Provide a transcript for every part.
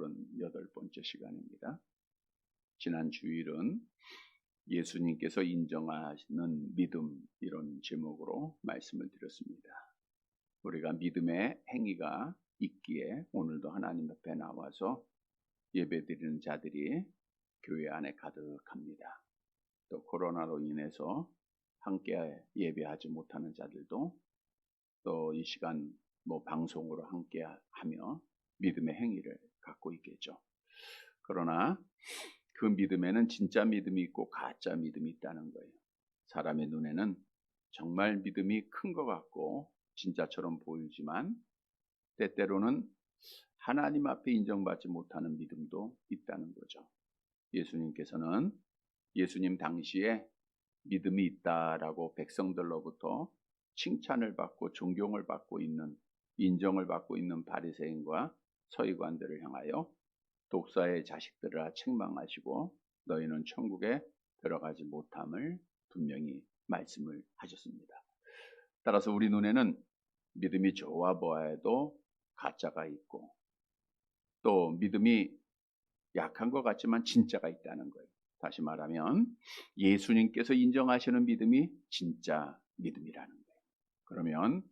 38번째 시간입니다. 지난 주일은 예수님께서 인정하시는 믿음 이런 제목으로 말씀을 드렸습니다. 우리가 믿음의 행위가 있기에 오늘도 하나님 앞에 나와서 예배드리는 자들이 교회 안에 가득합니다. 또 코로나로 인해서 함께 예배하지 못하는 자들도 또 이 시간 방송으로 함께 하며 믿음의 행위를 갖고 있겠죠. 그러나 그 믿음에는 진짜 믿음이 있고 가짜 믿음이 있다는 거예요. 사람의 눈에는 정말 믿음이 큰 것 같고 진짜처럼 보이지만 때때로는 하나님 앞에 인정받지 못하는 믿음도 있다는 거죠. 예수님께서는 예수님 당시에 믿음이 있다라고 백성들로부터 칭찬을 받고 존경을 받고 있는, 인정을 받고 있는 바리새인과 서기관들을 향하여 독사의 자식들아 책망하시고 너희는 천국에 들어가지 못함을 분명히 말씀을 하셨습니다. 따라서 우리 눈에는 믿음이 좋아 보아도 가짜가 있고 또 믿음이 약한 것 같지만 진짜가 있다는 거예요. 다시 말하면 예수님께서 인정하시는 믿음이 진짜 믿음이라는 거예요. 그러면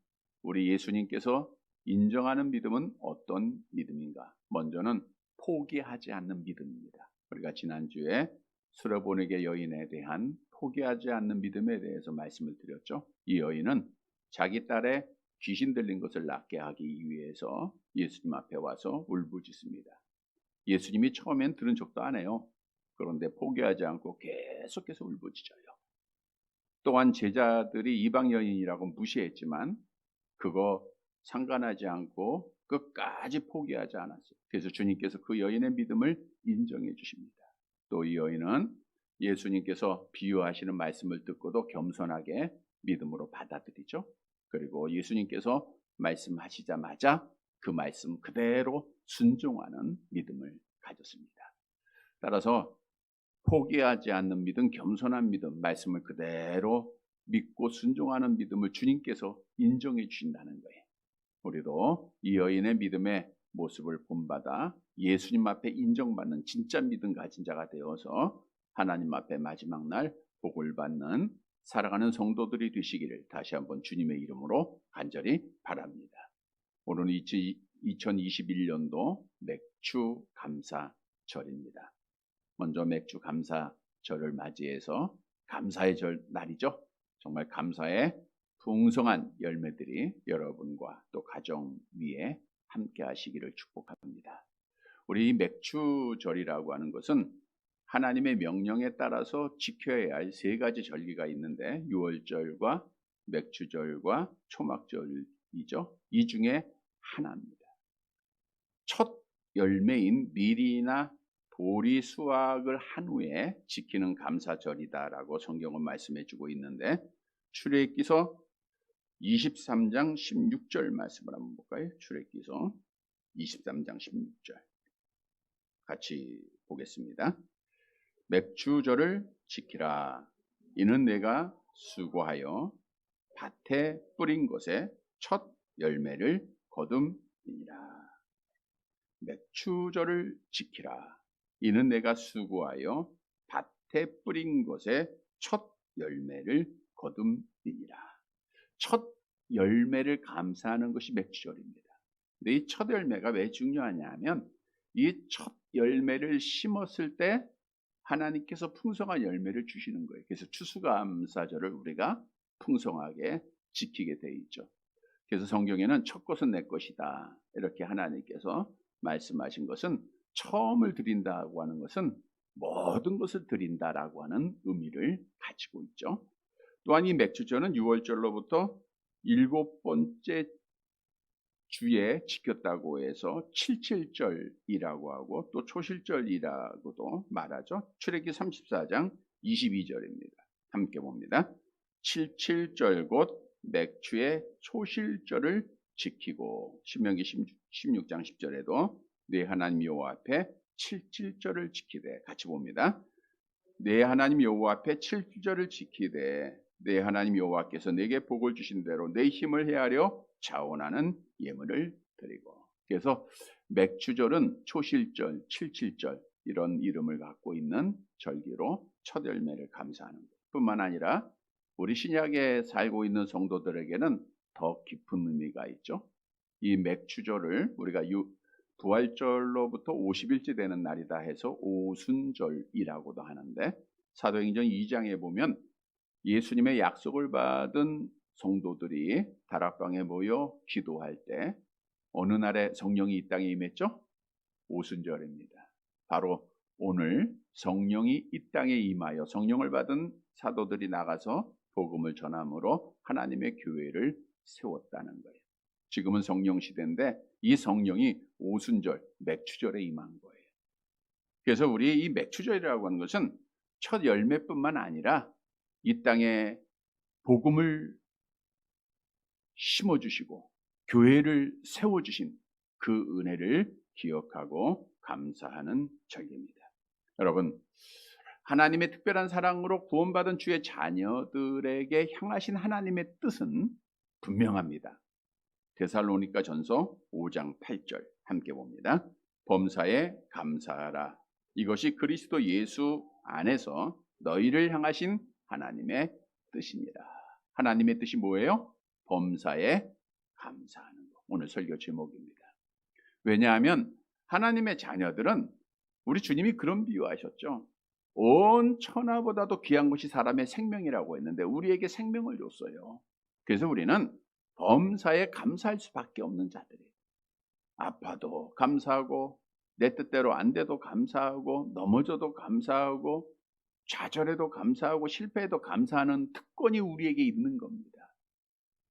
우리 예수님께서 인정하는 믿음은 어떤 믿음인가? 먼저는 포기하지 않는 믿음입니다. 우리가 지난주에 수레보내게 여인에 대한 포기하지 않는 믿음에 대해서 말씀을 드렸죠. 이 여인은 자기 딸의 귀신 들린 것을 낫게 하기 위해서 예수님 앞에 와서 울부짖습니다. 예수님이 처음엔 들은 척도 안 해요. 그런데 포기하지 않고 계속해서 울부짖어요. 또한 제자들이 이방 여인이라고 무시했지만 그거 상관하지 않고 끝까지 포기하지 않았어요. 그래서 주님께서 그 여인의 믿음을 인정해 주십니다. 또 이 여인은 예수님께서 비유하시는 말씀을 듣고도 겸손하게 믿음으로 받아들이죠. 그리고 예수님께서 말씀하시자마자 그 말씀 그대로 순종하는 믿음을 가졌습니다. 따라서 포기하지 않는 믿음, 겸손한 믿음, 말씀을 그대로 믿고 순종하는 믿음을 주님께서 인정해 주신다는 거예요. 우리도 이 여인의 믿음의 모습을 본받아 예수님 앞에 인정받는 진짜 믿음 가진 자가 되어서 하나님 앞에 마지막 날 복을 받는 살아가는 성도들이 되시기를 다시 한번 주님의 이름으로 간절히 바랍니다. 오늘은 2021년도 맥주 감사절입니다. 먼저 맥주 감사절을 맞이해서 감사의 절 날이죠. 정말 감사의 풍성한 열매들이 여러분과 또 가정 위에 함께 하시기를 축복합니다. 우리 맥주절이라고 하는 것은 하나님의 명령에 따라서 지켜야 할 세 가지 절기가 있는데 유월절과 맥주절과 초막절이죠. 이 중에 하나입니다. 첫 열매인 밀이나 보리 수확을 한 후에 지키는 감사절이다라고 성경은 말씀해 주고 있는데 출애굽기서 23장 16절 말씀을 한번 볼까요? 출애굽기서 23장 16절 같이 보겠습니다. 맥주절을 지키라. 이는 내가 수고하여 밭에 뿌린 것에 첫 열매를 거둠이니라. 맥주절을 지키라. 이는 내가 수고하여 밭에 뿌린 것에 첫 열매를 거둠이니라. 첫 열매를 감사하는 것이 맥주절입니다. 근데 이 첫 열매가 왜 중요하냐 하면 이 첫 열매를 심었을 때 하나님께서 풍성한 열매를 주시는 거예요. 그래서 추수감사절을 우리가 풍성하게 지키게 돼 있죠. 그래서 성경에는 첫 것은 내 것이다 이렇게 하나님께서 말씀하신 것은 처음을 드린다고 하는 것은 모든 것을 드린다라고 하는 의미를 가지고 있죠. 또한 이 맥주절은 6월절로부터 7번째 주에 지켰다고 해서 77절이라고 하고 또 초실절이라고도 말하죠. 출애굽기 34장 22절입니다. 함께 봅니다. 77절 곧 맥주의 초실절을 지키고 신명기 16장 10절에도 내 하나님 여호와 앞에 77절을 지키되 같이 봅니다. 내 하나님 여호와 앞에 77절을 지키되 내 하나님 여호와께서 내게 복을 주신 대로 내 힘을 헤아려 자원하는 예물을 드리고. 그래서 맥추절은 초실절, 칠칠절 이런 이름을 갖고 있는 절기로 첫 열매를 감사하는 것 뿐만 아니라 우리 신약에 살고 있는 성도들에게는 더 깊은 의미가 있죠. 이 맥추절을 우리가 부활절로부터 50일째 되는 날이다 해서 오순절이라고도 하는데, 사도행전 2장에 보면 예수님의 약속을 받은 성도들이 다락방에 모여 기도할 때 어느 날에 성령이 이 땅에 임했죠? 오순절입니다. 바로 오늘 성령이 이 땅에 임하여 성령을 받은 사도들이 나가서 복음을 전함으로 하나님의 교회를 세웠다는 거예요. 지금은 성령 시대인데 이 성령이 오순절, 맥추절에 임한 거예요. 그래서 우리 이 맥추절이라고 하는 것은 첫 열매뿐만 아니라 이 땅에 복음을 심어주시고 교회를 세워주신 그 은혜를 기억하고 감사하는 절기입니다. 여러분, 하나님의 특별한 사랑으로 구원받은 주의 자녀들에게 향하신 하나님의 뜻은 분명합니다. 데살로니가 전서 5장 8절 함께 봅니다. 범사에 감사하라. 이것이 그리스도 예수 안에서 너희를 향하신 하나님의 뜻이니라. 하나님의 뜻이 뭐예요? 범사에 감사하는 것. 오늘 설교 제목입니다. 왜냐하면 하나님의 자녀들은 우리 주님이 그런 비유하셨죠. 온 천하보다도 귀한 것이 사람의 생명이라고 했는데 우리에게 생명을 줬어요. 그래서 우리는 범사에 감사할 수밖에 없는 자들이에요. 아파도 감사하고 내 뜻대로 안 돼도 감사하고 넘어져도 감사하고 좌절해도 감사하고 실패해도 감사하는 특권이 우리에게 있는 겁니다.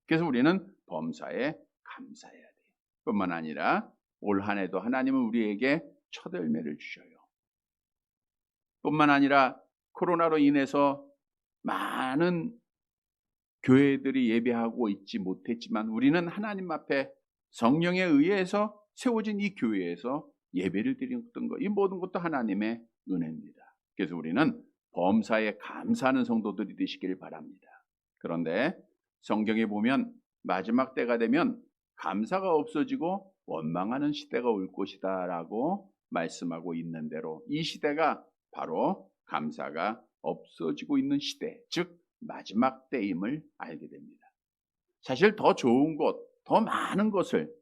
그래서 우리는 범사에 감사해야 돼요. 뿐만 아니라 올 한 해도 하나님은 우리에게 첫 열매를 주셔요. 뿐만 아니라 코로나로 인해서 많은 교회들이 예배하고 있지 못했지만 우리는 하나님 앞에 성령에 의해서 세워진 이 교회에서 예배를 드렸던 것, 이 모든 것도 하나님의 은혜입니다. 그래서 우리는 범사에 감사하는 성도들이 되시길 바랍니다. 그런데 성경에 보면 마지막 때가 되면 감사가 없어지고 원망하는 시대가 올 것이다 라고 말씀하고 있는 대로 이 시대가 바로 감사가 없어지고 있는 시대, 즉 마지막 때임을 알게 됩니다. 사실 더 좋은 것, 더 많은 것을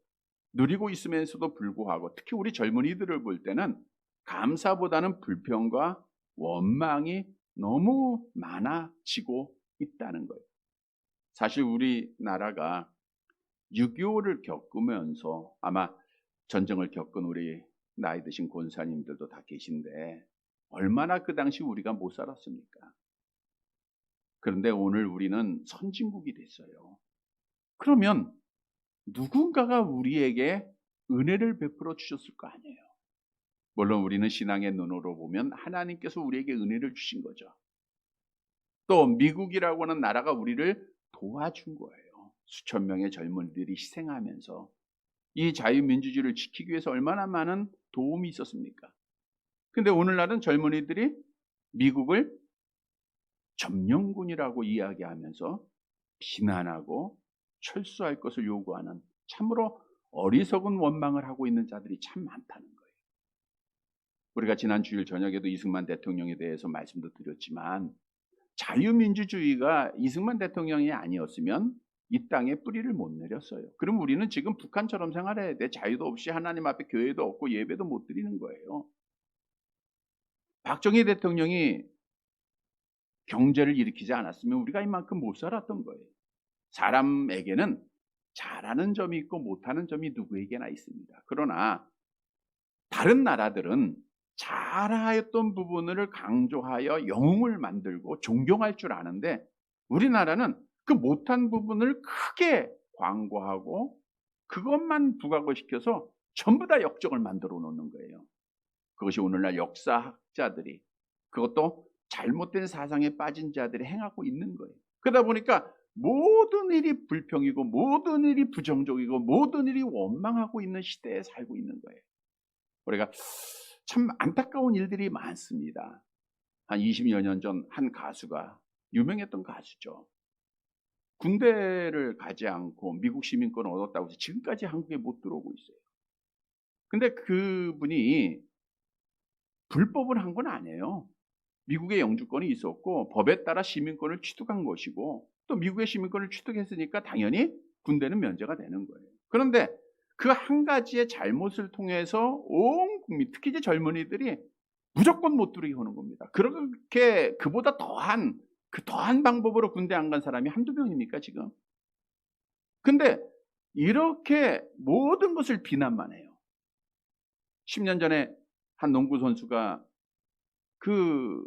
누리고 있으면서도 불구하고 특히 우리 젊은이들을 볼 때는 감사보다는 불평과 원망이 너무 많아지고 있다는 거예요. 사실 우리나라가 6.25를 겪으면서 아마 전쟁을 겪은 우리 나이 드신 권사님들도 다 계신데 얼마나 그 당시 우리가 못 살았습니까? 그런데 오늘 우리는 선진국이 됐어요. 그러면 누군가가 우리에게 은혜를 베풀어 주셨을 거 아니에요. 물론 우리는 신앙의 눈으로 보면 하나님께서 우리에게 은혜를 주신 거죠. 또 미국이라고 하는 나라가 우리를 도와준 거예요. 수천 명의 젊은이들이 희생하면서 이 자유민주주의를 지키기 위해서 얼마나 많은 도움이 있었습니까? 근데 오늘날은 젊은이들이 미국을 점령군이라고 이야기하면서 비난하고 철수할 것을 요구하는 참으로 어리석은 원망을 하고 있는 자들이 참 많다는 거예요. 우리가 지난 주일 저녁에도 이승만 대통령에 대해서 말씀도 드렸지만 자유민주주의가 이승만 대통령이 아니었으면 이 땅에 뿌리를 못 내렸어요. 그럼 우리는 지금 북한처럼 생활해야 돼. 자유도 없이 하나님 앞에 교회도 없고 예배도 못 드리는 거예요. 박정희 대통령이 경제를 일으키지 않았으면 우리가 이만큼 못 살았던 거예요. 사람에게는 잘하는 점이 있고 못하는 점이 누구에게나 있습니다. 그러나 다른 나라들은 잘하였던 부분을 강조하여 영웅을 만들고 존경할 줄 아는데 우리나라는 그 못한 부분을 크게 광고하고 그것만 부각을 시켜서 전부 다 역적을 만들어 놓는 거예요. 그것이 오늘날 역사학자들이 그것도 잘못된 사상에 빠진 자들이 행하고 있는 거예요. 그러다 보니까 모든 일이 불평이고 모든 일이 부정적이고 모든 일이 원망하고 있는 시대에 살고 있는 거예요. 우리가 참 안타까운 일들이 많습니다. 한 20여 년 전 한 가수가 유명했던 가수죠. 군대를 가지 않고 미국 시민권을 얻었다고 해서 지금까지 한국에 못 들어오고 있어요. 근데 그분이 불법을 한 건 아니에요. 미국의 영주권이 있었고 법에 따라 시민권을 취득한 것이고 또 미국의 시민권을 취득했으니까 당연히 군대는 면제가 되는 거예요. 그런데 그 한 가지의 잘못을 통해서 온 국민, 특히 이제 젊은이들이 무조건 못 들어오게 하는 겁니다. 그렇게 그보다 더한 방법으로 군대 안 간 사람이 한두 명입니까 지금? 근데 이렇게 모든 것을 비난만 해요. 10년 전에 한 농구 선수가 그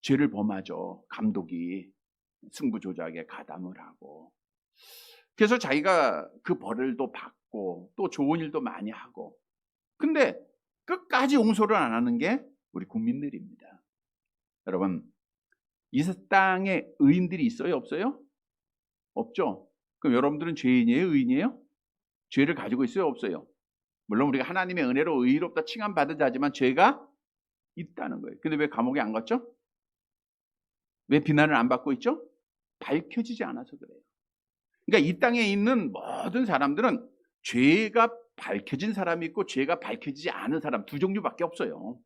죄를 범하죠. 감독이 승부 조작에 가담을 하고. 그래서 자기가 그 벌을 또 받고 또 좋은 일도 많이 하고. 근데 끝까지 용서를 안 하는 게 우리 국민들입니다. 여러분, 이 땅에 의인들이 있어요? 없어요? 없죠? 그럼 여러분들은 죄인이에요? 의인이에요? 죄를 가지고 있어요? 없어요? 물론 우리가 하나님의 은혜로 의롭다 칭함받은 자지만 죄가 있다는 거예요. 근데 왜 감옥에 안 갔죠? 왜 비난을 안 받고 있죠? 밝혀지지 않아서 그래요. 그러니까 이 땅에 있는 모든 사람들은 죄가 밝혀진 사람이 있고 죄가 밝혀지지 않은 사람 두 종류밖에 없어요.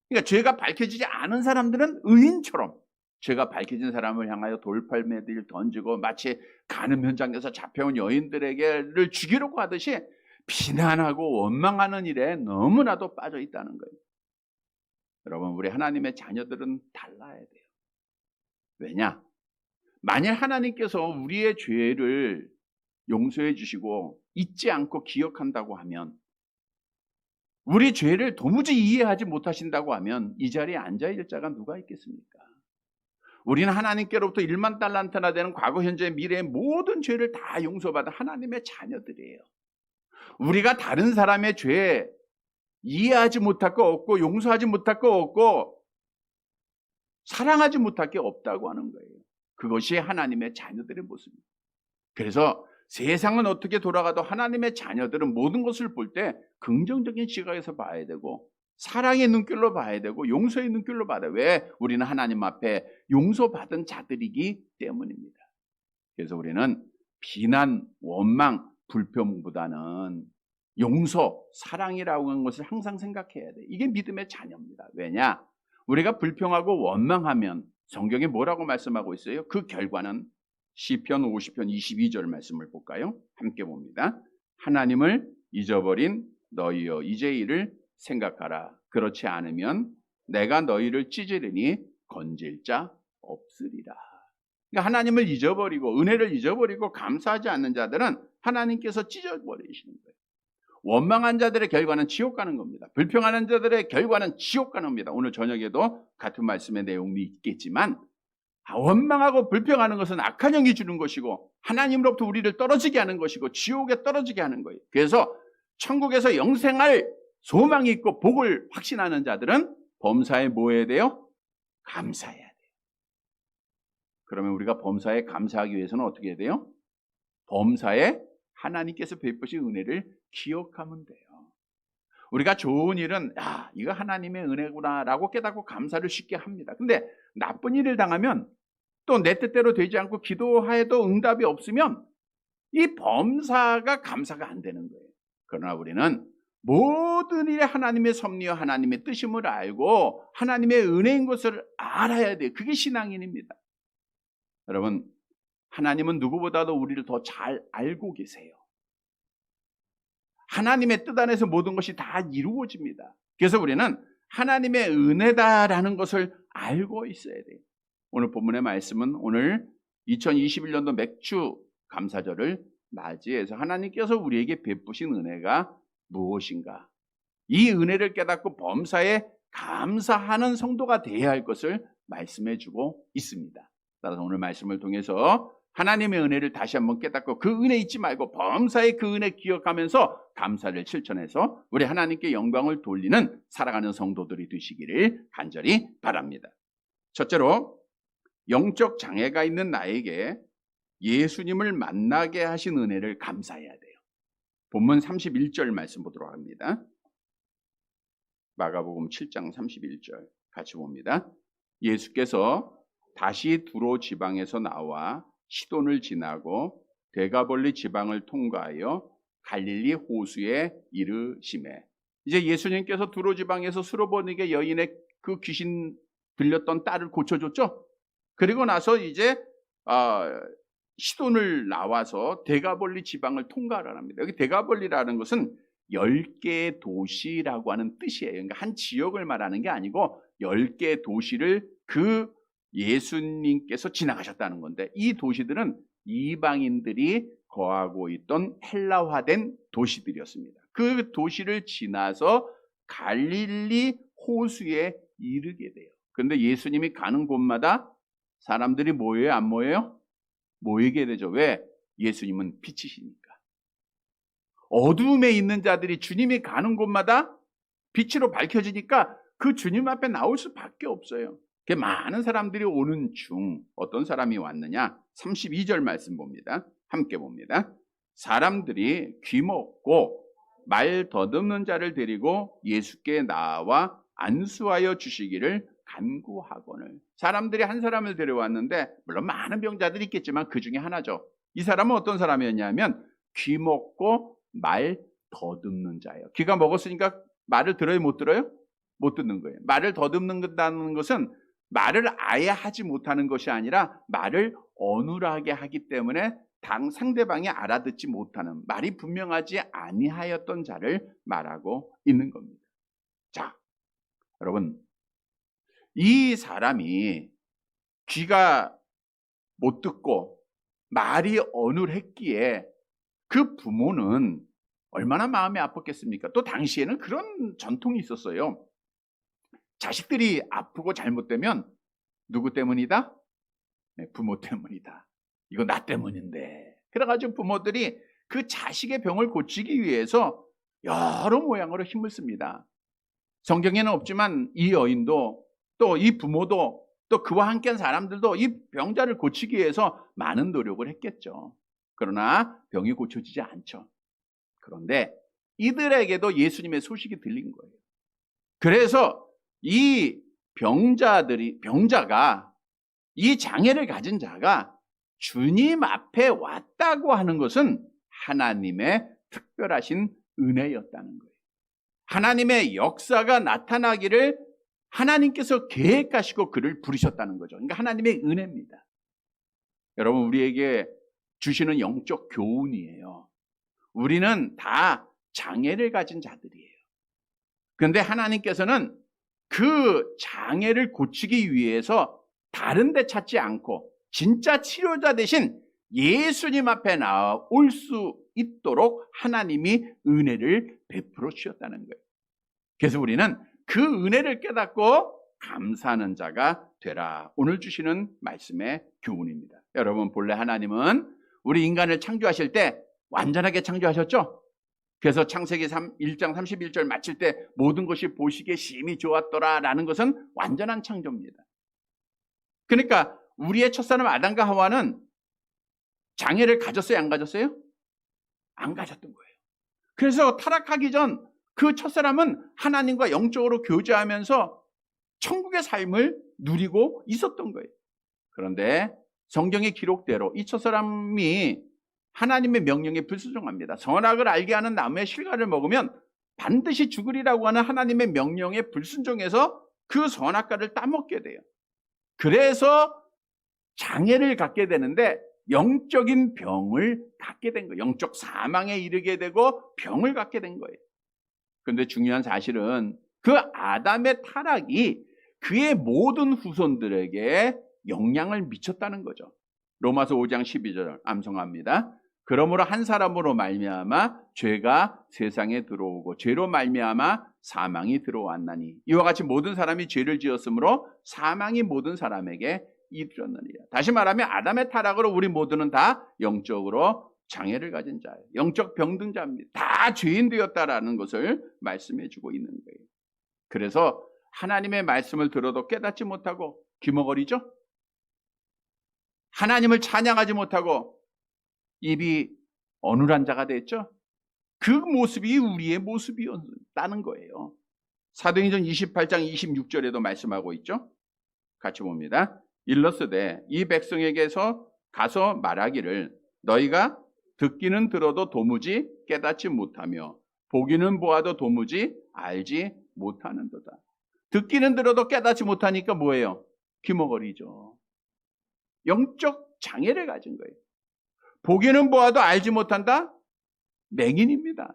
그러니까 죄가 밝혀지지 않은 사람들은 의인처럼 죄가 밝혀진 사람을 향하여 돌팔매를 던지고 마치 간음 현장에서 잡혀온 여인들에게를 죽이려고 하듯이 비난하고 원망하는 일에 너무나도 빠져 있다는 거예요. 여러분, 우리 하나님의 자녀들은 달라야 돼요. 왜냐? 만일 하나님께서 우리의 죄를 용서해 주시고 잊지 않고 기억한다고 하면, 우리 죄를 도무지 이해하지 못하신다고 하면 이 자리에 앉아있을 자가 누가 있겠습니까? 우리는 하나님께로부터 1만 달란트나 되는 과거, 현재, 미래의 모든 죄를 다 용서받은 하나님의 자녀들이에요. 우리가 다른 사람의 죄 이해하지 못할 거 없고 용서하지 못할 거 없고 사랑하지 못할 게 없다고 하는 거예요. 그것이 하나님의 자녀들의 모습입니다. 그래서 세상은 어떻게 돌아가도 하나님의 자녀들은 모든 것을 볼 때 긍정적인 시각에서 봐야 되고 사랑의 눈길로 봐야 되고 용서의 눈길로 봐야 돼요. 왜? 우리는 하나님 앞에 용서받은 자들이기 때문입니다. 그래서 우리는 비난, 원망, 불평보다는 용서, 사랑이라고 하는 것을 항상 생각해야 돼요. 이게 믿음의 자녀입니다. 왜냐? 우리가 불평하고 원망하면 성경에 뭐라고 말씀하고 있어요? 그 결과는 시편 50편 22절 말씀을 볼까요? 함께 봅니다. 하나님을 잊어버린 너희여 이제 이를 생각하라. 그렇지 않으면 내가 너희를 찢으리니 건질 자 없으리라. 그러니까 하나님을 잊어버리고 은혜를 잊어버리고 감사하지 않는 자들은 하나님께서 찢어버리시는 거예요. 원망한 자들의 결과는 지옥 가는 겁니다. 불평하는 자들의 결과는 지옥 가는 겁니다. 오늘 저녁에도 같은 말씀의 내용이 있겠지만 원망하고 불평하는 것은 악한 영이 주는 것이고 하나님으로부터 우리를 떨어지게 하는 것이고 지옥에 떨어지게 하는 거예요. 그래서 천국에서 영생할 소망이 있고 복을 확신하는 자들은 범사에 뭐 해야 돼요? 감사해야 돼요. 그러면 우리가 범사에 감사하기 위해서는 어떻게 해야 돼요? 범사에 하나님께서 베푸신 은혜를 기억하면 돼요. 우리가 좋은 일은 이거 하나님의 은혜구나라고 깨닫고 감사를 쉽게 합니다. 근데 나쁜 일을 당하면 또 내 뜻대로 되지 않고 기도해도 응답이 없으면 이 범사가 감사가 안 되는 거예요. 그러나 우리는 모든 일에 하나님의 섭리와 하나님의 뜻임을 알고 하나님의 은혜인 것을 알아야 돼요. 그게 신앙인입니다. 여러분, 하나님은 누구보다도 우리를 더 잘 알고 계세요. 하나님의 뜻 안에서 모든 것이 다 이루어집니다. 그래서 우리는 하나님의 은혜다라는 것을 알고 있어야 돼요. 오늘 본문의 말씀은 오늘 2021년도 맥주 감사절을 맞이해서 하나님께서 우리에게 베푸신 은혜가 무엇인가? 이 은혜를 깨닫고 범사에 감사하는 성도가 되어야 할 것을 말씀해 주고 있습니다. 따라서 오늘 말씀을 통해서 하나님의 은혜를 다시 한번 깨닫고 그 은혜 잊지 말고 범사에 그 은혜 기억하면서 감사를 실천해서 우리 하나님께 영광을 돌리는 살아가는 성도들이 되시기를 간절히 바랍니다. 첫째로 영적 장애가 있는 나에게 예수님을 만나게 하신 은혜를 감사해야 돼요. 본문 31절 말씀 보도록 합니다. 마가복음 7장 31절 같이 봅니다. 예수께서 다시 두로 지방에서 나와 시돈을 지나고 데가볼리 지방을 통과하여 갈릴리 호수에 이르시매. 이제 예수님께서 두로 지방에서 수로보니게 여인의 그 귀신 들렸던 딸을 고쳐줬죠. 그리고 나서 이제 시돈을 나와서 데가볼리 지방을 통과를 합니다. 여기 데가볼리라는 것은 10개의 도시라고 하는 뜻이에요. 그러니까 한 지역을 말하는 게 아니고 10개의 도시를 그 예수님께서 지나가셨다는 건데, 이 도시들은 이방인들이 거하고 있던 헬라화된 도시들이었습니다. 그 도시를 지나서 갈릴리 호수에 이르게 돼요. 그런데 예수님이 가는 곳마다 사람들이 모여요, 안 모여요? 모이게 되죠. 왜? 예수님은 빛이시니까. 어둠에 있는 자들이 주님이 가는 곳마다 빛으로 밝혀지니까 그 주님 앞에 나올 수밖에 없어요. 많은 사람들이 오는 중 어떤 사람이 왔느냐? 32절 말씀 봅니다. 함께 봅니다. 사람들이 귀먹고 말 더듬는 자를 데리고 예수께 나와 안수하여 주시기를 간구하거늘. 사람들이 한 사람을 데려왔는데, 물론 많은 병자들이 있겠지만 그 중에 하나죠. 이 사람은 어떤 사람이었냐면 귀먹고 말 더듬는 자예요. 귀가 먹었으니까 말을 들어요, 못 들어요? 못 듣는 거예요. 말을 더듬는다는 것은 말을 아예 하지 못하는 것이 아니라 말을 어눌하게 하기 때문에 상대방이 알아듣지 못하는, 말이 분명하지 아니하였던 자를 말하고 있는 겁니다. 자, 여러분, 이 사람이 귀가 못 듣고 말이 어눌했기에 그 부모는 얼마나 마음이 아팠겠습니까? 또 당시에는 그런 전통이 있었어요. 자식들이 아프고 잘못되면 누구 때문이다? 네, 부모 때문이다. 이거 나 때문인데. 그래가지고 부모들이 그 자식의 병을 고치기 위해서 여러 모양으로 힘을 씁니다. 성경에는 없지만 이 여인도 또 이 부모도 또 그와 함께한 사람들도 이 병자를 고치기 위해서 많은 노력을 했겠죠. 그러나 병이 고쳐지지 않죠. 그런데 이들에게도 예수님의 소식이 들린 거예요. 그래서 이 병자가, 이 장애를 가진 자가 주님 앞에 왔다고 하는 것은 하나님의 특별하신 은혜였다는 거예요. 하나님의 역사가 나타나기를 하나님께서 계획하시고 그를 부르셨다는 거죠. 그러니까 하나님의 은혜입니다. 여러분, 우리에게 주시는 영적 교훈이에요. 우리는 다 장애를 가진 자들이에요. 그런데 하나님께서는 그 장애를 고치기 위해서 다른 데 찾지 않고 진짜 치료자 대신 예수님 앞에 나올 수 있도록 하나님이 은혜를 베풀어 주셨다는 거예요. 그래서 우리는 그 은혜를 깨닫고 감사하는 자가 되라. 오늘 주시는 말씀의 교훈입니다. 여러분, 본래 하나님은 우리 인간을 창조하실 때 완전하게 창조하셨죠? 그래서 창세기 1장 31절 마칠 때 모든 것이 보시기에 심히 좋았더라라는 것은 완전한 창조입니다. 그러니까 우리의 첫사람 아담과 하와는 장애를 가졌어요, 안 가졌어요? 안 가졌던 거예요. 그래서 타락하기 전 그 첫사람은 하나님과 영적으로 교제하면서 천국의 삶을 누리고 있었던 거예요. 그런데 성경의 기록대로 이 첫사람이 하나님의 명령에 불순종합니다. 선악을 알게 하는 나무의 실과를 먹으면 반드시 죽으리라고 하는 하나님의 명령에 불순종해서 그 선악과를 따먹게 돼요. 그래서 장애를 갖게 되는데 영적인 병을 갖게 된 거예요. 영적 사망에 이르게 되고 병을 갖게 된 거예요. 그런데 중요한 사실은 그 아담의 타락이 그의 모든 후손들에게 영향을 미쳤다는 거죠. 로마서 5장 12절 암송합니다. 그러므로 한 사람으로 말미암아 죄가 세상에 들어오고 죄로 말미암아 사망이 들어왔나니 이와 같이 모든 사람이 죄를 지었으므로 사망이 모든 사람에게 이르렀느니라. 다시 말하면 아담의 타락으로 우리 모두는 다 영적으로 장애를 가진 자예요. 영적 병든자입니다. 다 죄인 되었다라는 것을 말씀해 주고 있는 거예요. 그래서 하나님의 말씀을 들어도 깨닫지 못하고 귀머거리죠. 하나님을 찬양하지 못하고 입이 어눌한 자가 됐죠. 그 모습이 우리의 모습이었다는 거예요. 사도행전 28장 26절에도 말씀하고 있죠. 같이 봅니다. 일러스되 이 백성에게서 가서 말하기를 너희가 듣기는 들어도 도무지 깨닫지 못하며 보기는 보아도 도무지 알지 못하는도다. 듣기는 들어도 깨닫지 못하니까 뭐예요? 귀머거리죠. 영적 장애를 가진 거예요. 보기는 보아도 알지 못한다? 맹인입니다.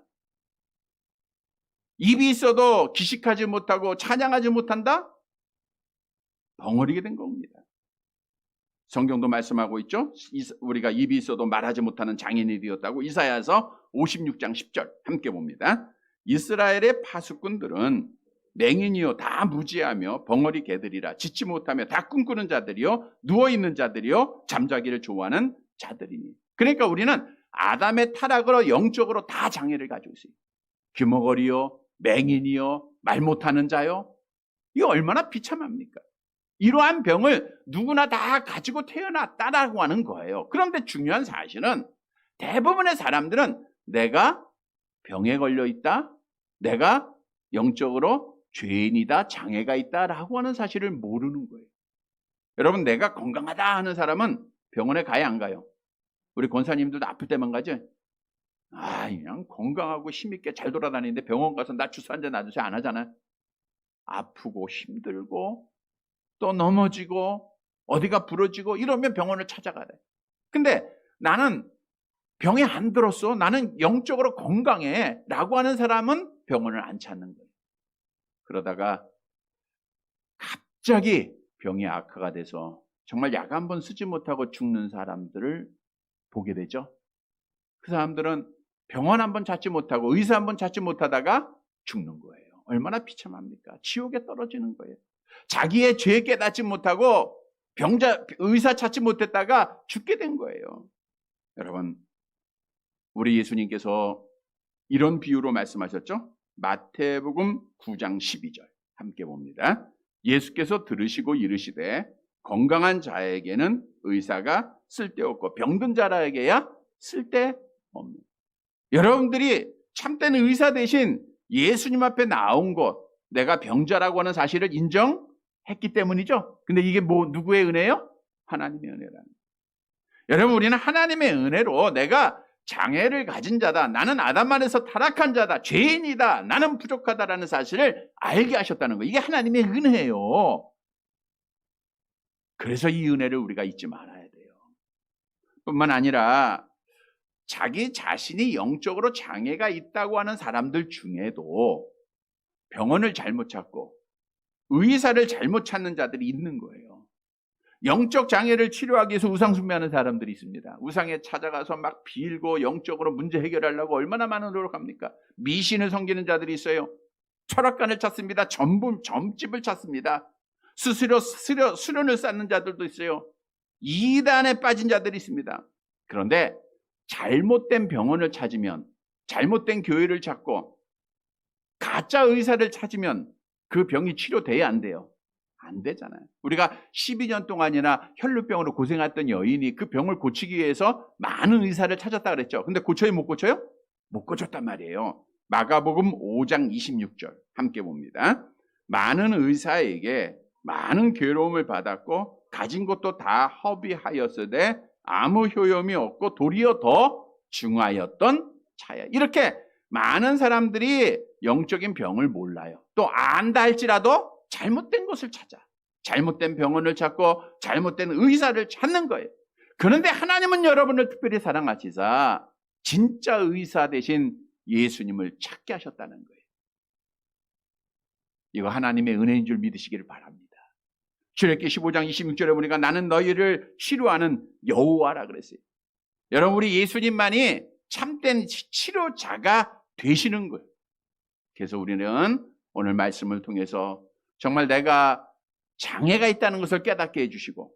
입이 있어도 기식하지 못하고 찬양하지 못한다? 벙어리게 된 겁니다. 성경도 말씀하고 있죠. 우리가 입이 있어도 말하지 못하는 장인이 되었다고. 이사야서 56장 10절 함께 봅니다. 이스라엘의 파수꾼들은 맹인이요 다 무지하며 벙어리 개들이라. 짖지 못하며 다 꿈꾸는 자들이요 누워있는 자들이요 잠자기를 좋아하는 자들이니. 그러니까 우리는 아담의 타락으로 영적으로 다 장애를 가지고 있어요. 귀머거리요 맹인이요 말 못하는 자요. 이거 얼마나 비참합니까? 이러한 병을 누구나 다 가지고 태어났다라고 하는 거예요. 그런데 중요한 사실은 대부분의 사람들은 내가 병에 걸려 있다, 내가 영적으로 죄인이다, 장애가 있다라고 하는 사실을 모르는 거예요. 여러분, 내가 건강하다 하는 사람은 병원에 가야 안 가요? 우리 권사님들도 아플 때만 가지? 그냥 건강하고 힘있게 잘 돌아다니는데 병원 가서 나 주사 한 대 놔주세요 안 하잖아요. 아프고 힘들고 또 넘어지고 어디가 부러지고 이러면 병원을 찾아가야 돼. 근데 나는 병에 안 들었어, 나는 영적으로 건강해 라고 하는 사람은 병원을 안 찾는 거예요. 그러다가 갑자기 병이 악화가 돼서 정말 약 한 번 쓰지 못하고 죽는 사람들을 보게 되죠. 그 사람들은 병원 한 번 찾지 못하고 의사 한 번 찾지 못하다가 죽는 거예요. 얼마나 비참합니까? 지옥에 떨어지는 거예요. 자기의 죄 깨닫지 못하고 의사 찾지 못했다가 죽게 된 거예요. 여러분, 우리 예수님께서 이런 비유로 말씀하셨죠? 마태복음 9장 12절 함께 봅니다. 예수께서 들으시고 이르시되 건강한 자에게는 의사가 쓸데없고 병든 자에게야 쓸데없는. 여러분들이 참된 의사 대신 예수님 앞에 나온 것, 내가 병자라고 하는 사실을 인정했기 때문이죠. 근데 이게 누구의 은혜요? 하나님의 은혜라는. 여러분, 우리는 하나님의 은혜로 내가 장애를 가진 자다, 나는 아담 안에서 타락한 자다, 죄인이다, 나는 부족하다라는 사실을 알게 하셨다는 거예요. 이게 하나님의 은혜예요. 그래서 이 은혜를 우리가 잊지 말아야 돼요. 뿐만 아니라 자기 자신이 영적으로 장애가 있다고 하는 사람들 중에도 병원을 잘못 찾고 의사를 잘못 찾는 자들이 있는 거예요. 영적 장애를 치료하기 위해서 우상 숭배하는 사람들이 있습니다. 우상에 찾아가서 막 빌고 영적으로 문제 해결하려고 얼마나 많은 노력합니까? 미신을 섬기는 자들이 있어요. 철학관을 찾습니다. 점집을 찾습니다. 수련을 쌓는 자들도 있어요. 이단에 빠진 자들이 있습니다. 그런데 잘못된 병원을 찾으면, 잘못된 교회를 찾고 가짜 의사를 찾으면 그 병이 치료돼야 안 돼요? 안 되잖아요. 우리가 12년 동안이나 혈루병으로 고생했던 여인이 그 병을 고치기 위해서 많은 의사를 찾았다 그랬죠. 근데 고쳐요, 못 고쳐요? 못 고쳤단 말이에요. 마가복음 5장 26절 함께 봅니다. 많은 의사에게 많은 괴로움을 받았고 가진 것도 다 허비하였으되 아무 효용이 없고 도리어 더 중하였던 차야. 이렇게 많은 사람들이 영적인 병을 몰라요. 또 안다 할지라도 잘못된 것을 찾아, 잘못된 병원을 찾고 잘못된 의사를 찾는 거예요. 그런데 하나님은 여러분을 특별히 사랑하시사 진짜 의사 대신 예수님을 찾게 하셨다는 거예요. 이거 하나님의 은혜인 줄 믿으시기를 바랍니다. 출애굽기 15장 26절에 보니까 나는 너희를 치료하는 여호와라 그랬어요. 여러분, 우리 예수님만이 참된 치료자가 되시는 거예요. 그래서 우리는 오늘 말씀을 통해서 정말 내가 장애가 있다는 것을 깨닫게 해주시고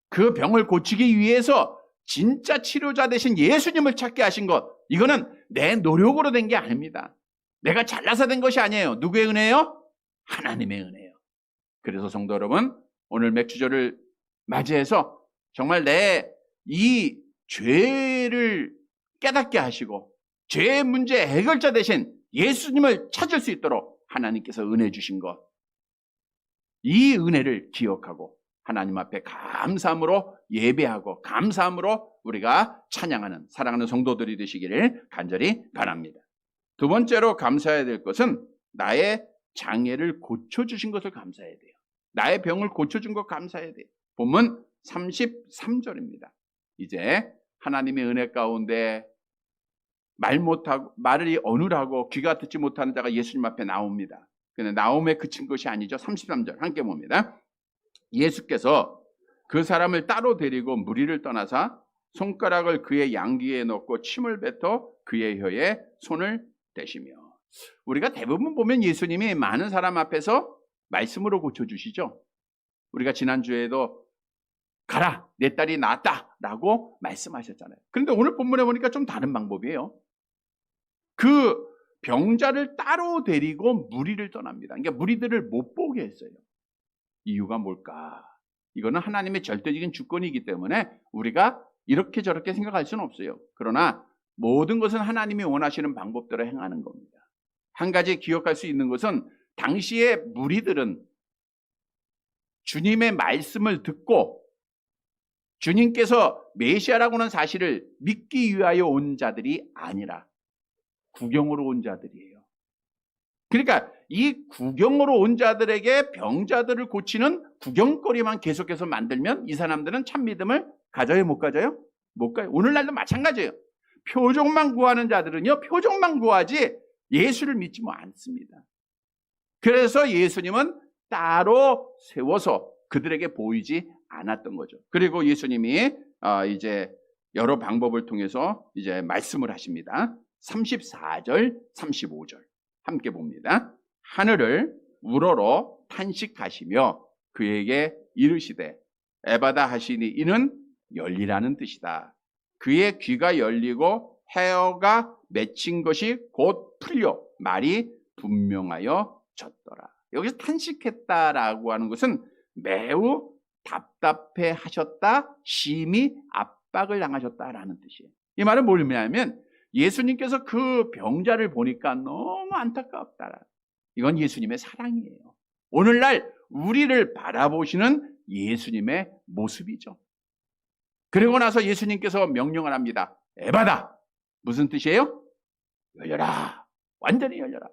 그 병을 고치기 위해서 진짜 치료자 되신 예수님을 찾게 하신 것, 이거는 내 노력으로 된 게 아닙니다. 내가 잘나서 된 것이 아니에요. 누구의 은혜예요? 하나님의 은혜예요. 그래서 성도 여러분, 오늘 맥주절을 맞이해서 정말 내 이 죄를 깨닫게 하시고 죄의 문제 해결자 되신 예수님을 찾을 수 있도록 하나님께서 은혜 주신 것, 이 은혜를 기억하고 하나님 앞에 감사함으로 예배하고 감사함으로 우리가 찬양하는 사랑하는 성도들이 되시기를 간절히 바랍니다. 두 번째로 감사해야 될 것은 나의 장애를 고쳐주신 것을 감사해야 돼요. 나의 병을 고쳐준 것 감사해야 돼요. 본문 33절입니다. 이제 하나님의 은혜 가운데 말이 어눌하고 귀가 듣지 못하는 자가 예수님 앞에 나옵니다. 그런데 나옴에 그친 것이 아니죠. 33절 함께 봅니다. 예수께서 그 사람을 따로 데리고 무리를 떠나사 손가락을 그의 양귀에 넣고 침을 뱉어 그의 혀에 손을 대시며. 우리가 대부분 보면 예수님이 많은 사람 앞에서 말씀으로 고쳐주시죠. 우리가 지난주에도 가라 내 딸이 나았다 라고 말씀하셨잖아요. 그런데 오늘 본문에 보니까 좀 다른 방법이에요. 그 병자를 따로 데리고 무리를 떠납니다. 그러니까 무리들을 못 보게 했어요. 이유가 뭘까? 이거는 하나님의 절대적인 주권이기 때문에 우리가 이렇게 저렇게 생각할 수는 없어요. 그러나 모든 것은 하나님이 원하시는 방법대로 행하는 겁니다. 한 가지 기억할 수 있는 것은 당시의 무리들은 주님의 말씀을 듣고 주님께서 메시아라고 하는 사실을 믿기 위하여 온 자들이 아니라 구경으로 온 자들이에요. 그러니까 이 구경으로 온 자들에게 병자들을 고치는 구경거리만 계속해서 만들면 이 사람들은 참 믿음을 가져요, 못 가져요? 못 가요. 오늘날도 마찬가지예요. 표적만 구하는 자들은요, 표적만 구하지 예수를 믿지 않습니다. 그래서 예수님은 따로 세워서 그들에게 보이지 않았던 거죠. 그리고 예수님이 이제 여러 방법을 통해서 이제 말씀을 하십니다. 34절, 35절 함께 봅니다. 하늘을 우러러 탄식하시며 그에게 이르시되 에바다 하시니 이는 열리라는 뜻이다. 그의 귀가 열리고 혀가 맺힌 것이 곧 풀려 말이 분명하여 졌더라. 여기서 탄식했다라고 하는 것은 매우 답답해 하셨다, 심히 압박을 당하셨다라는 뜻이에요. 이 말은 뭐냐면 예수님께서 그 병자를 보니까 너무 안타깝다. 이건 예수님의 사랑이에요. 오늘날 우리를 바라보시는 예수님의 모습이죠. 그리고 나서 예수님께서 명령을 합니다. 에바다. 무슨 뜻이에요? 열려라. 완전히 열려라.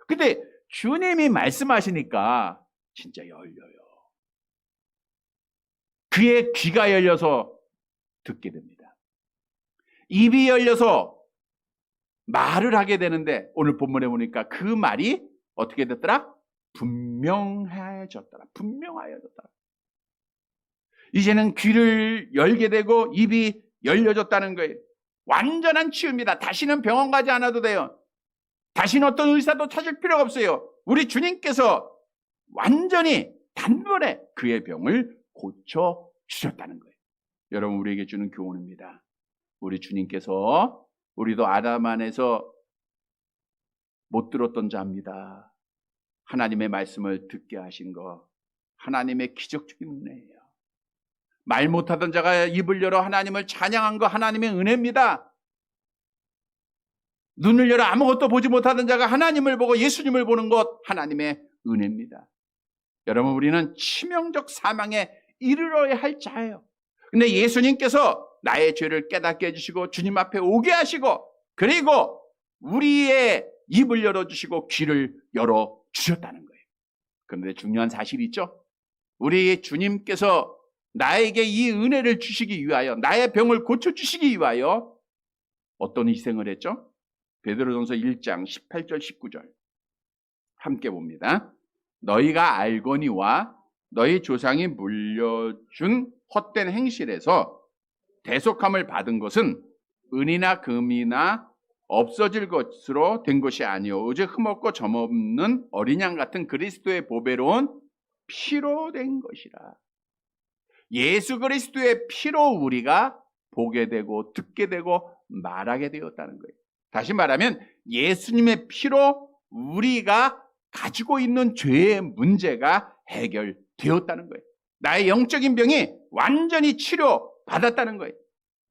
근데 주님이 말씀하시니까 진짜 열려요. 그의 귀가 열려서 듣게 됩니다. 입이 열려서 말을 하게 되는데 오늘 본문에 보니까 그 말이 어떻게 됐더라? 분명해졌더라. 분명하여졌더라. 이제는 귀를 열게 되고 입이 열려졌다는 거예요. 완전한 치유입니다. 다시는 병원 가지 않아도 돼요. 다시는 어떤 의사도 찾을 필요가 없어요. 우리 주님께서 완전히 단번에 그의 병을 고쳐주셨다는 거예요. 여러분, 우리에게 주는 교훈입니다. 우리 주님께서 우리도 아담 안에서 못 들었던 자입니다. 하나님의 말씀을 듣게 하신 거 하나님의 기적적인 은혜예요. 말 못하던 자가 입을 열어 하나님을 찬양한 거 하나님의 은혜입니다. 눈을 열어 아무것도 보지 못하던 자가 하나님을 보고 예수님을 보는 것 하나님의 은혜입니다. 여러분, 우리는 치명적 사망에 이르러야 할 자예요. 근데 예수님께서 나의 죄를 깨닫게 해주시고 주님 앞에 오게 하시고 그리고 우리의 입을 열어주시고 귀를 열어주셨다는 거예요. 그런데 중요한 사실이 있죠. 우리 주님께서 나에게 이 은혜를 주시기 위하여 나의 병을 고쳐주시기 위하여 어떤 희생을 했죠? 베드로전서 1장 18절 19절 함께 봅니다. 너희가 알거니와 너희 조상이 물려준 헛된 행실에서 대속함을 받은 것은 은이나 금이나 없어질 것으로 된 것이 아니요 오직 흠없고 점없는 어린 양 같은 그리스도의 보배로운 피로 된 것이라. 예수 그리스도의 피로 우리가 보게 되고 듣게 되고 말하게 되었다는 거예요. 다시 말하면 예수님의 피로 우리가 가지고 있는 죄의 문제가 해결되었다는 거예요. 나의 영적인 병이 완전히 치료받았다는 거예요.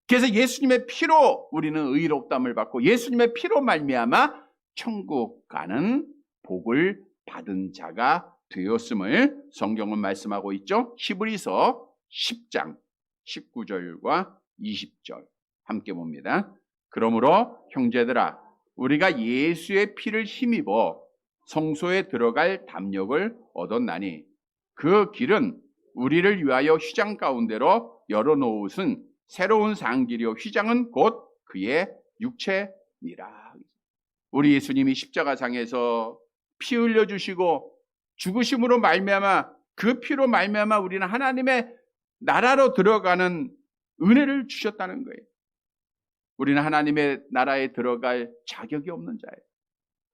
그래서 예수님의 피로 우리는 의롭다함을 받고 예수님의 피로 말미암아 천국 가는 복을 받은 자가 되었음을 성경은 말씀하고 있죠. 히브리서 10장 19절과 20절 함께 봅니다. 그러므로 형제들아 우리가 예수의 피를 힘입어 성소에 들어갈 담력을 얻었나니 그 길은 우리를 위하여 휘장 가운데로 열어놓으신 새로운 상길이요 휘장은 곧 그의 육체니라. 우리 예수님이 십자가상에서 피 흘려주시고 죽으심으로 말미암아 그 피로 말미암아 우리는 하나님의 나라로 들어가는 은혜를 주셨다는 거예요. 우리는 하나님의 나라에 들어갈 자격이 없는 자예요.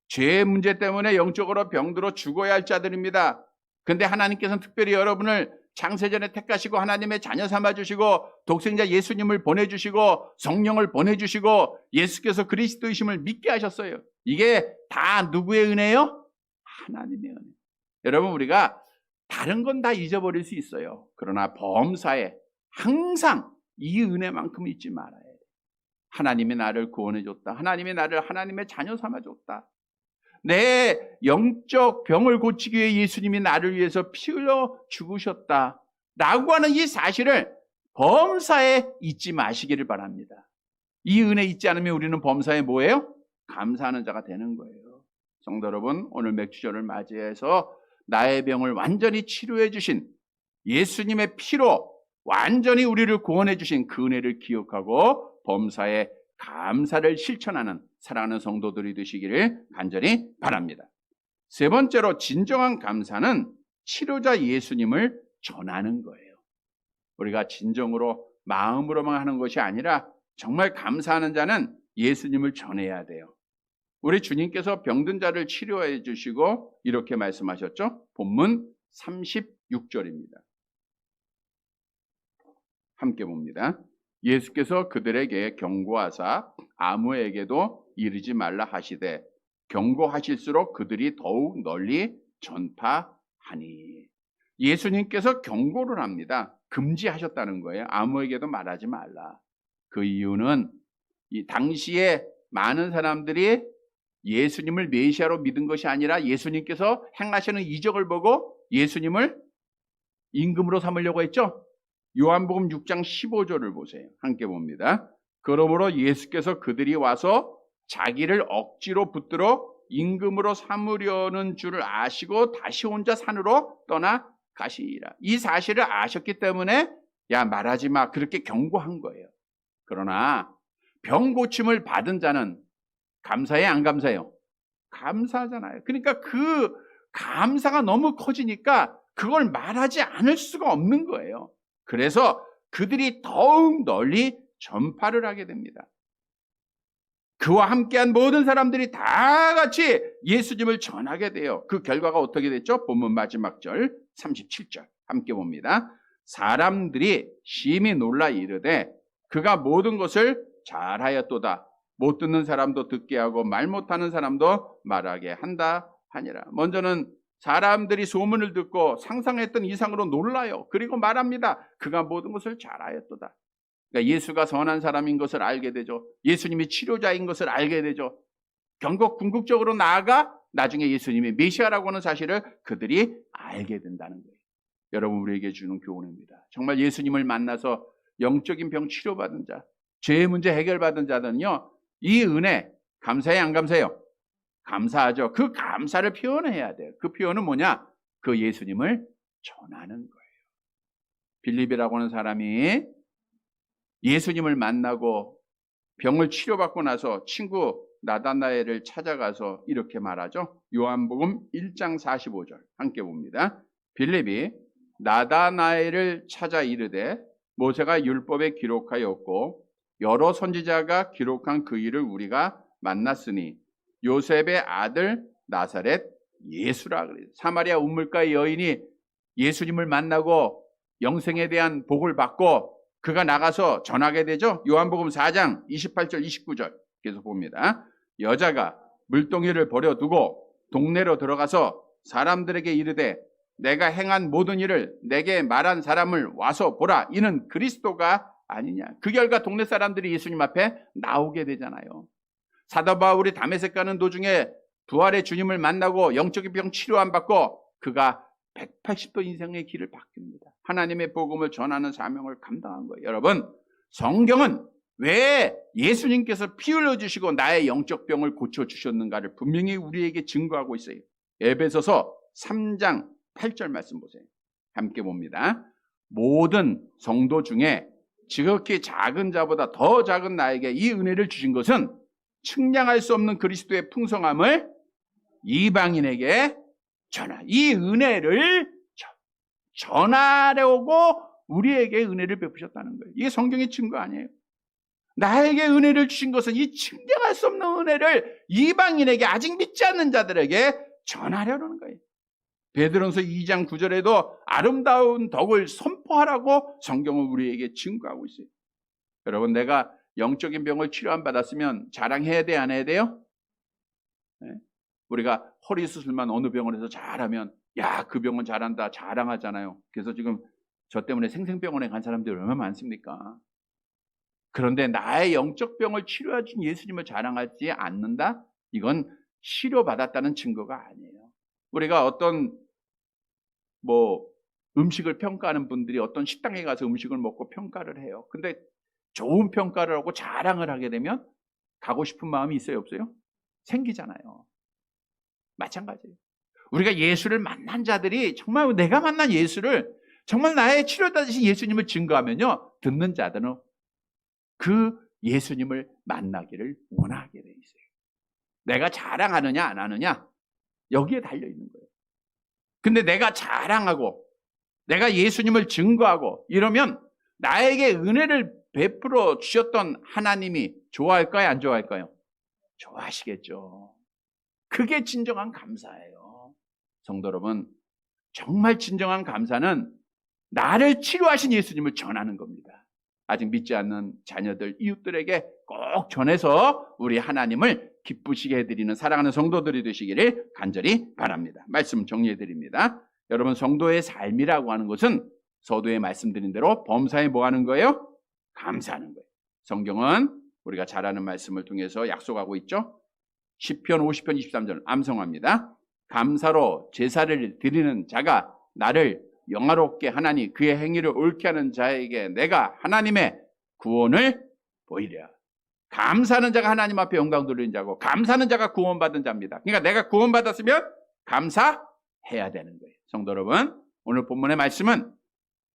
죄의 문제 때문에 영적으로 병들어 죽어야 할 자들입니다. 그런데 하나님께서는 특별히 여러분을 창세전에 택하시고 하나님의 자녀 삼아주시고 독생자 예수님을 보내주시고 성령을 보내주시고 예수께서 그리스도이심을 믿게 하셨어요. 이게 다 누구의 은혜요? 하나님의 은혜. 여러분 우리가 다른 건 다 잊어버릴 수 있어요. 그러나 범사에 항상 이 은혜만큼 잊지 말아야 돼요. 하나님이 나를 구원해줬다. 하나님이 나를 하나님의 자녀 삼아줬다. 내 영적 병을 고치기 위해 예수님이 나를 위해서 피 흘려 죽으셨다 라고 하는 이 사실을 범사에 잊지 마시기를 바랍니다. 이 은혜 잊지 않으면 우리는 범사에 뭐예요? 감사하는 자가 되는 거예요. 성도 여러분, 오늘 맥주절을 맞이해서 나의 병을 완전히 치료해 주신 예수님의 피로 완전히 우리를 구원해 주신 그 은혜를 기억하고 범사에 감사를 실천하는 사랑하는 성도들이 되시기를 간절히 바랍니다. 세 번째로 진정한 감사는 치료자 예수님을 전하는 거예요. 우리가 진정으로 마음으로만 하는 것이 아니라 정말 감사하는 자는 예수님을 전해야 돼요. 우리 주님께서 병든 자를 치료해 주시고 이렇게 말씀하셨죠. 본문 36절입니다. 함께 봅니다. 예수께서 그들에게 경고하사 아무에게도 이르지 말라 하시되 경고하실수록 그들이 더욱 널리 전파하니. 예수님께서 경고를 합니다. 금지하셨다는 거예요. 아무에게도 말하지 말라. 그 이유는 이 당시에 많은 사람들이 예수님을 메시아로 믿은 것이 아니라 예수님께서 행하시는 이적을 보고 예수님을 임금으로 삼으려고 했죠. 요한복음 6장 15절을 보세요. 함께 봅니다. 그러므로 예수께서 그들이 와서 자기를 억지로 붙들어 임금으로 삼으려는 줄을 아시고 다시 혼자 산으로 떠나 가시니라. 이 사실을 아셨기 때문에 야 말하지 마 그렇게 경고한 거예요. 그러나 병 고침을 받은 자는 감사해 안 감사해요? 감사하잖아요. 그러니까 그 감사가 너무 커지니까 그걸 말하지 않을 수가 없는 거예요. 그래서 그들이 더욱 널리 전파를 하게 됩니다. 그와 함께한 모든 사람들이 다 같이 예수님을 전하게 돼요. 그 결과가 어떻게 됐죠? 본문 마지막 절 37절 함께 봅니다. 사람들이 심히 놀라 이르되 그가 모든 것을 잘하였도다. 못 듣는 사람도 듣게 하고 말 못하는 사람도 말하게 한다 하니라. 먼저는 사람들이 소문을 듣고 상상했던 이상으로 놀라요. 그리고 말합니다. 그가 모든 것을 잘하였도다. 그러니까 예수가 선한 사람인 것을 알게 되죠. 예수님이 치료자인 것을 알게 되죠. 궁극적으로 나아가 나중에 예수님이 메시아라고 하는 사실을 그들이 알게 된다는 거예요. 여러분 우리에게 주는 교훈입니다. 정말 예수님을 만나서 영적인 병 치료받은 자, 죄의 문제 해결받은 자들은요. 이 은혜 감사해 안 감사해요? 감사하죠. 그 감사를 표현해야 돼요. 그 표현은 뭐냐? 그 예수님을 전하는 거예요. 빌립이라고 하는 사람이 예수님을 만나고 병을 치료받고 나서 친구 나다나엘을 찾아가서 이렇게 말하죠. 요한복음 1장 45절 함께 봅니다. 빌립이 나다나엘을 찾아 이르되 모세가 율법에 기록하였고 여러 선지자가 기록한 그 일을 우리가 만났으니 요셉의 아들 나사렛 예수라 그래요. 사마리아 우물가의 여인이 예수님을 만나고 영생에 대한 복을 받고 그가 나가서 전하게 되죠. 요한복음 4장 28절 29절 계속 봅니다. 여자가 물동이를 버려두고 동네로 들어가서 사람들에게 이르되 내가 행한 모든 일을 내게 말한 사람을 와서 보라. 이는 그리스도가 아니냐. 그 결과 동네 사람들이 예수님 앞에 나오게 되잖아요. 사도 바울이 다메섹 가는 도중에 부활의 주님을 만나고 영적인 병 치료 안 받고 그가 180도 인생의 길을 바뀝니다. 하나님의 복음을 전하는 사명을 감당한 거예요. 여러분, 성경은 왜 예수님께서 피 흘려주시고 나의 영적 병을 고쳐주셨는가를 분명히 우리에게 증거하고 있어요. 에베소서 3장 8절 말씀 보세요. 함께 봅니다. 모든 성도 중에 지극히 작은 자보다 더 작은 나에게 이 은혜를 주신 것은 측량할 수 없는 그리스도의 풍성함을 이방인에게 이 은혜를 전하려고 우리에게 은혜를 베푸셨다는 거예요. 이게 성경의 증거 아니에요. 나에게 은혜를 주신 것은 이 측량할 수 없는 은혜를 이방인에게, 아직 믿지 않는 자들에게 전하려는 거예요. 베드로전서 2장 9절에도 아름다운 덕을 선포하라고 성경은 우리에게 증거하고 있어요. 여러분, 내가 영적인 병을 치료한 받았으면 자랑해야 돼, 안 해야 돼요? 네? 우리가 허리 수술만 어느 병원에서 잘하면 야, 그 병원 잘한다 자랑하잖아요. 그래서 지금 저 때문에 생생병원에 간 사람들이 얼마나 많습니까? 그런데 나의 영적 병을 치료해 준 예수님을 자랑하지 않는다? 이건 치료받았다는 증거가 아니에요. 우리가 어떤 음식을 평가하는 분들이 어떤 식당에 가서 음식을 먹고 평가를 해요. 근데 좋은 평가를 하고 자랑을 하게 되면 가고 싶은 마음이 있어요, 없어요? 생기잖아요. 마찬가지예요. 우리가 예수를 만난 자들이 정말 내가 만난 예수를 정말 나의 치료자 되신 예수님을 증거하면요, 듣는 자들은 그 예수님을 만나기를 원하게 돼 있어요. 내가 자랑하느냐 안 하느냐 여기에 달려 있는 거예요. 근데 내가 자랑하고 내가 예수님을 증거하고 이러면 나에게 은혜를 베풀어 주셨던 하나님이 좋아할까요, 안 좋아할까요? 좋아하시겠죠. 그게 진정한 감사예요. 성도 여러분, 정말 진정한 감사는 나를 치료하신 예수님을 전하는 겁니다. 아직 믿지 않는 자녀들, 이웃들에게 꼭 전해서 우리 하나님을 기쁘시게 해드리는 사랑하는 성도들이 되시기를 간절히 바랍니다. 말씀 정리해드립니다. 여러분, 성도의 삶이라고 하는 것은 서두에 말씀드린 대로 범사에 뭐 하는 거예요? 감사하는 거예요. 성경은 우리가 잘 아는 말씀을 통해서 약속하고 있죠. 시편 50편 23절 암송합니다. 감사로 제사를 드리는 자가 나를 영화롭게 하나니 그의 행위를 옳게 하는 자에게 내가 하나님의 구원을 보이랴. 감사하는 자가 하나님 앞에 영광 돌리는 자고 감사하는 자가 구원받은 자입니다. 그러니까 내가 구원받았으면 감사해야 되는 거예요. 성도 여러분, 오늘 본문의 말씀은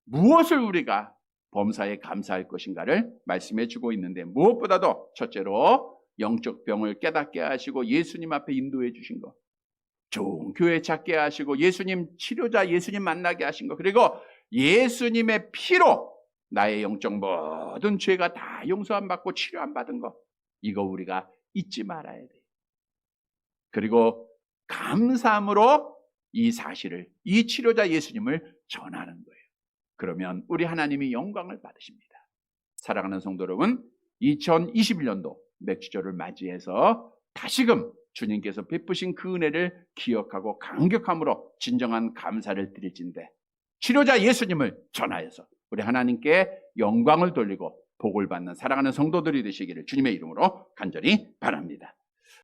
무엇을 우리가 범사에 감사할 것인가를 말씀해 주고 있는데, 무엇보다도 첫째로 영적 병을 깨닫게 하시고 예수님 앞에 인도해 주신 것, 좋은 교회 찾게 하시고 예수님 치료자 예수님 만나게 하신 것, 그리고 예수님의 피로 나의 영적 모든 죄가 다 용서함 받고 치료함 받은 것, 이거 우리가 잊지 말아야 돼요. 그리고 감사함으로 이 사실을, 이 치료자 예수님을 전하는 거예요. 그러면 우리 하나님이 영광을 받으십니다. 사랑하는 성도 여러분, 2021년도 맥주절을 맞이해서 다시금 주님께서 베푸신 그 은혜를 기억하고 감격함으로 진정한 감사를 드릴진대 치료자 예수님을 전하여서 우리 하나님께 영광을 돌리고 복을 받는 사랑하는 성도들이 되시기를 주님의 이름으로 간절히 바랍니다.